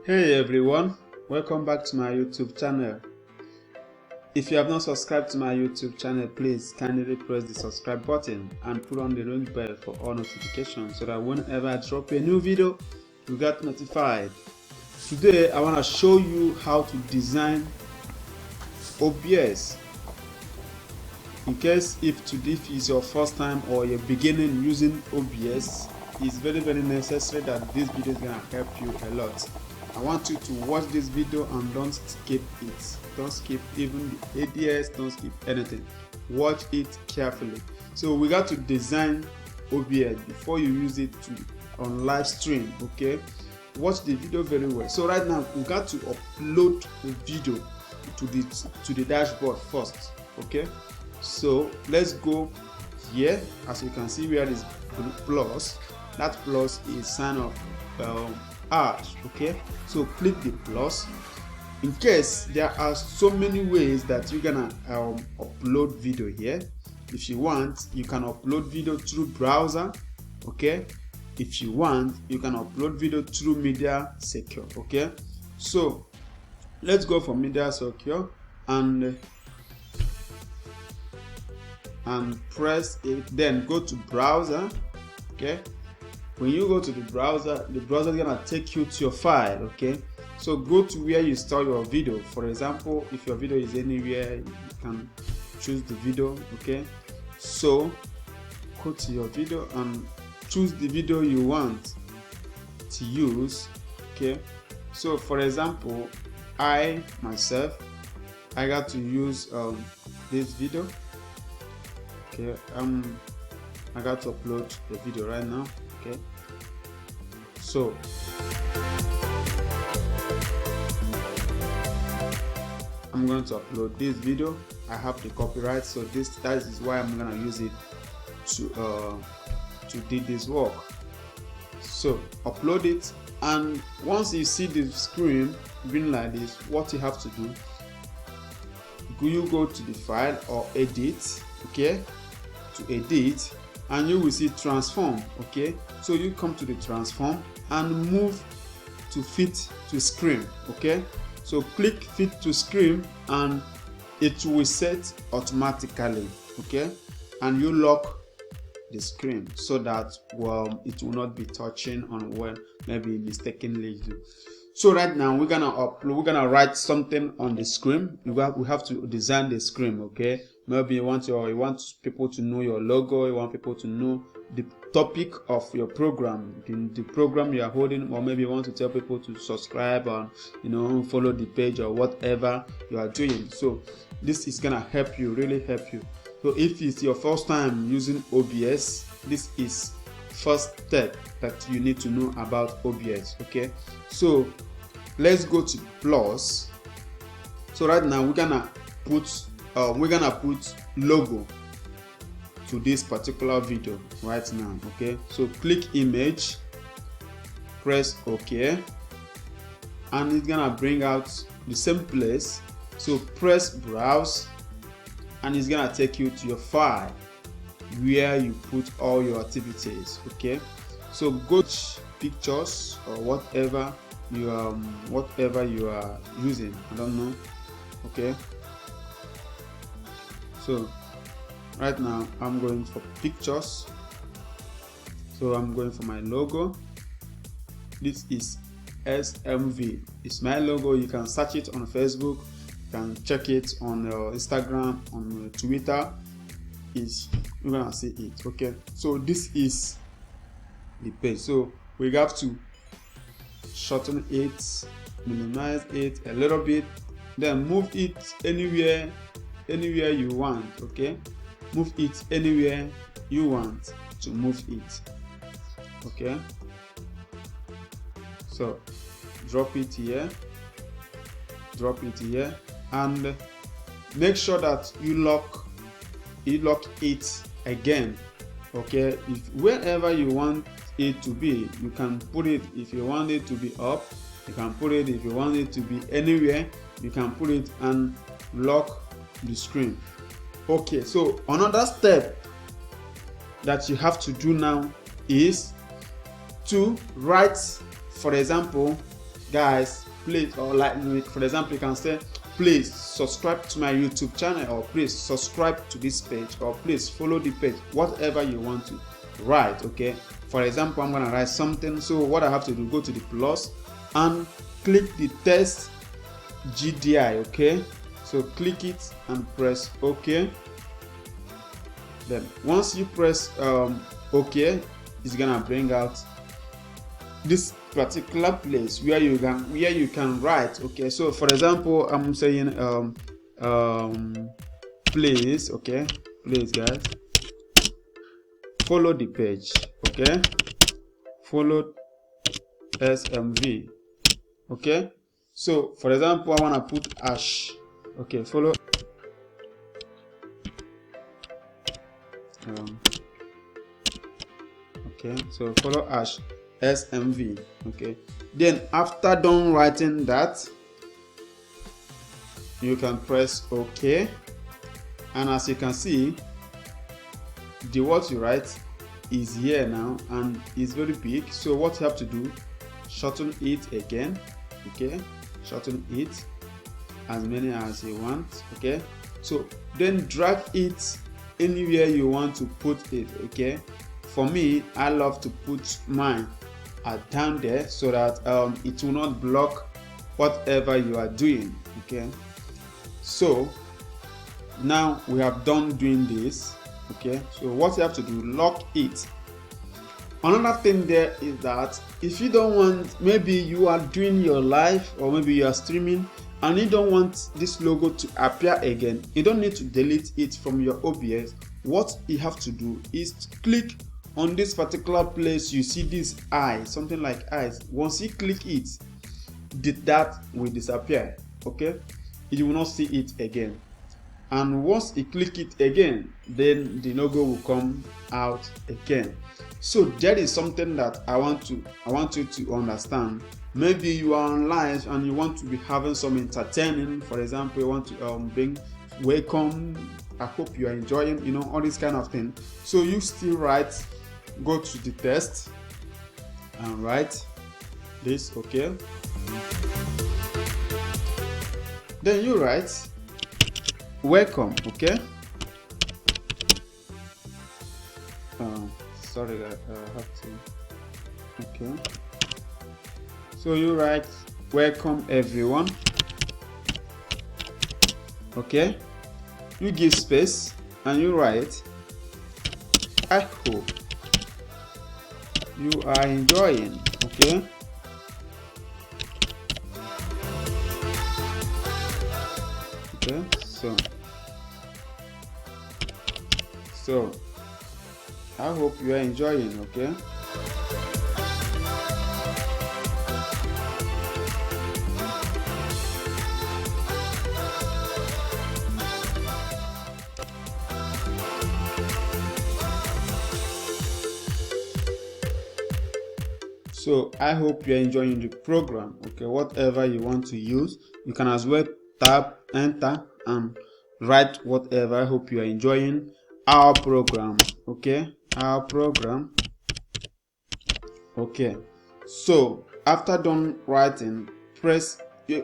Hey everyone, welcome back to my YouTube channel. If you have not subscribed to my YouTube channel, please kindly press the subscribe button and put on the ring bell for all notifications so that whenever I drop a new video, you get notified. Today I want to show you how to design OBS. In case if today is your first time or you're beginning using OBS, it's very necessary that this video is going to help you a lot. I want you to watch this video and don't skip it. Don't skip even the ADS, don't skip anything. Watch it carefully. So we got to design OBS before you use it on live stream, okay? Watch the video very well. So right now we got to upload the video to the dashboard first, okay? So let's go here. As you can see, where is plus. That plus is sign of art, okay? So click the plus. In case there are so many ways that you're gonna upload video here. If you want, you can upload video through browser, okay? If you want, you can upload video through Media Secure, okay? So let's go for Media Secure and press it, then go to browser, okay? When you go to the browser is gonna take you to your file, okay? So go to where you store your video. For example, if your video is anywhere, you can choose the video, okay? So go to your video and choose the video you want to use, okay? So for example, I got to use this video, okay? I got to upload the video right now, okay? So I'm going to upload this video. I have the copyright, so that is why I'm gonna use it to do this work. So upload it, and once you see the screen being like this, what you have to do, you go to the file or edit, okay? To edit, and you will see transform, okay? So you come to the transform and move to fit to screen, okay? So click fit to screen and it will set automatically, okay? And you lock the screen so that it will not be touching on when maybe mistakenly. So right now we're gonna write something on the screen. We have to design the screen, okay? Maybe you want people to know your logo, you want people to know the topic of your program, the program you are holding, or maybe you want to tell people to subscribe or follow the page or whatever you are doing. So this is gonna help you, really help you. So if it's your first time using OBS, this is first step that you need to know about OBS, okay? So let's go to plus. So right now we're gonna put logo to this particular video right now, okay? So click image, press OK, and it's gonna bring out the same place. So press browse, and it's gonna take you to your file where you put all your activities, okay? So go to pictures or whatever you are using, I don't know, okay? So right now I'm going for pictures, so I'm going for my logo. This is SMV, it's my logo. You can search it on Facebook, you can check it on Instagram, on Twitter. You're gonna see it, okay? So this is the page. So we have to shorten it, minimize it a little bit, then move it anywhere you want, okay? Move it anywhere you want to move it, okay? So drop it here, and make sure that you lock it again, okay? If wherever you want it to be, you can put it. If you want it to be up, you can put it. If you want it to be anywhere, you can put it and lock the screen. Okay, so another step that you have to do now is to write, for example, guys, please, or like for example, you can say, please subscribe to my YouTube channel, or please subscribe to this page, or please follow the page, whatever you want to write. Okay, for example, I'm gonna write something, so what I have to do, go to the plus and click the text GDI. Okay, so click it and press OK. Then once you press OK, it's gonna bring out this particular place where you can write. Okay, so for example, I'm saying please, okay, please guys, follow the page. Okay, follow SMV. Okay, so for example, I want to put hash. Okay, follow okay, so follow hash SMV. Okay, then after done writing that, you can press OK, and as you can see, the word you write is here now and it's very big. So what you have to do, shorten it again. Okay, shorten it as many as you want. Okay, so then drag it anywhere you want to put it. Okay, for me, I love to put mine down there so that it will not block whatever you are doing. Okay, so now we have done doing this. Okay, so what you have to do, lock it. Another thing there is that if you don't want, maybe you are doing your live or maybe you are streaming and you don't want this logo to appear again, you don't need to delete it from your OBS. What you have to do is to click on this particular place. You see this eye, something like eyes. Once you click it, that will disappear. Okay, you will not see it again. And once you click it again, then the logo will come out again. So that is something that I want you to understand. Maybe you are online and you want to be having some entertaining. For example, you want to bring welcome. I hope you are enjoying, all this kind of thing. So you still write, go to the text and write this. Okay, then you write welcome. Okay, sorry, I have to. Okay, so you write welcome everyone. Okay, you give space and you write I hope you are enjoying. Okay, okay, so I hope you are enjoying. Okay, so I hope you're enjoying the program. Okay, whatever you want to use, you can as well tap enter and write whatever. I hope you are enjoying our program. Okay, our program. Okay, so after done writing, press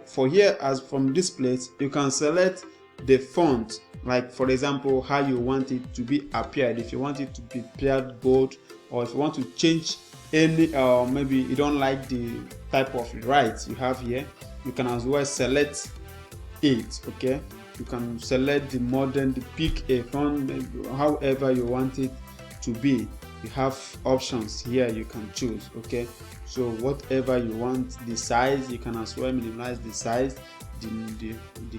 for here. As from this place, you can select the font, like for example how you want it to be appeared. If you want it to be appeared bold, or if you want to change any maybe you don't like the type of write you have here, you can as well select it. Okay, you can select the modern, the pick a font, however you want it to be. You have options here you can choose. Okay, so whatever you want, the size, you can as well minimize the size, the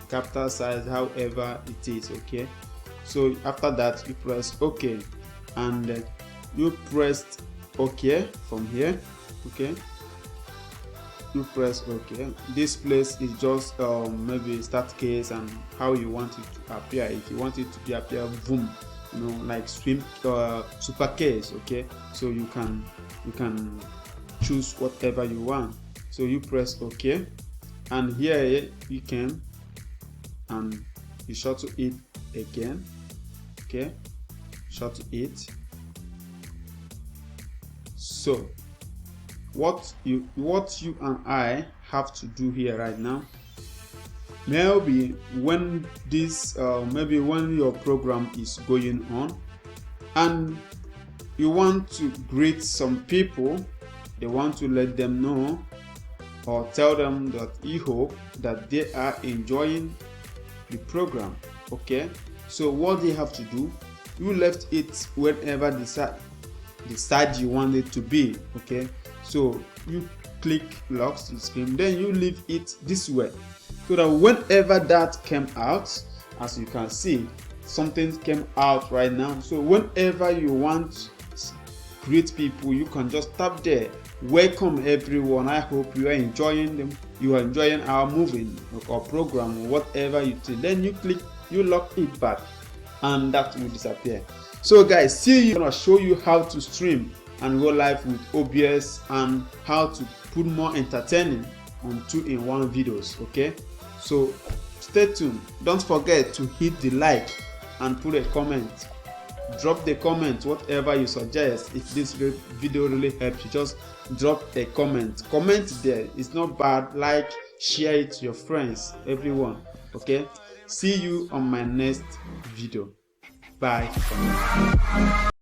capital size, however it is. Okay, so after that you press OK, and you pressed OK from here. Okay, you press OK. This place is just maybe start case and how you want it to appear. If you want it to be appear boom, like swim super case. Okay, so you can choose whatever you want. So you press OK, and here you can, and you shorten it again. Okay, shorten it. So what you and I have to do here right now, maybe when this maybe when your program is going on and you want to greet some people, they want to let them know or tell them that you hope that they are enjoying the program. Okay, so what they have to do, you left it whenever the side you want it to be. Okay, so you click lock screen, then you leave it this way, so that whenever that came out, as you can see, something came out right now. So whenever you want greet people, you can just tap there. Welcome everyone, I hope you are enjoying them, you are enjoying our movie or program or whatever you do. Then you click, you lock it back, and that will disappear. So guys, see you, I'm gonna show you how to stream and go live with OBS and how to put more entertaining on 2-in-1 videos. Okay, so stay tuned. Don't forget to hit the like and put a comment. Drop the comment whatever you suggest. If this video really helps you, just drop a comment there. It's not bad. Like, share it to your friends, everyone. Okay, see you on my next video. Bye.